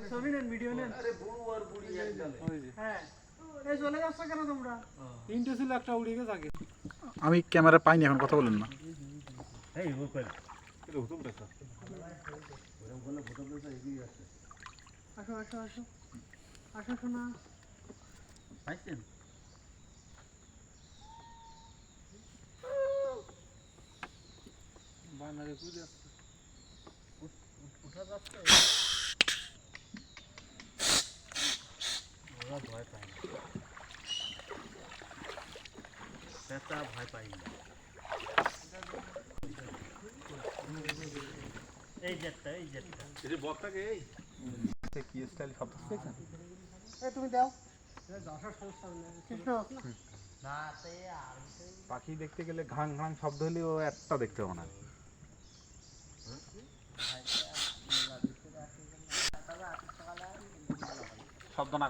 ছবি নেন, ভিডিও নেন। আরে বুড়ো আর বুড়ি একদম। হ্যাঁ, এই চলে যাচ্ছ কেন তোমরা? তিনটে ছিল, একটা উড়ে গেছে আগে। আমি ক্যামেরা পাইনি, এখন কথা বলেন না। এই ও কই এটা হুতুম দেখা। ওরকম বলে ফটো তুলতে এগিয়ে আসছে। আসো আসো আসো আসো শোনা। পাইছেন? বানারে পুজো আছে। উঠা যাচ্ছে। ওরা ভয় পায় না। পেঁচা ভয় পায় না। এই জেটটা। এই যে বকটাকে এই কি স্টাইল শব্দ দেখছেন? এই তুমি দাও। কৃষ্ণ, পাখি দেখতে গেলে ঘাং ঘাং শব্দ হলেও একটা দেখতে হবে না। শব্দ না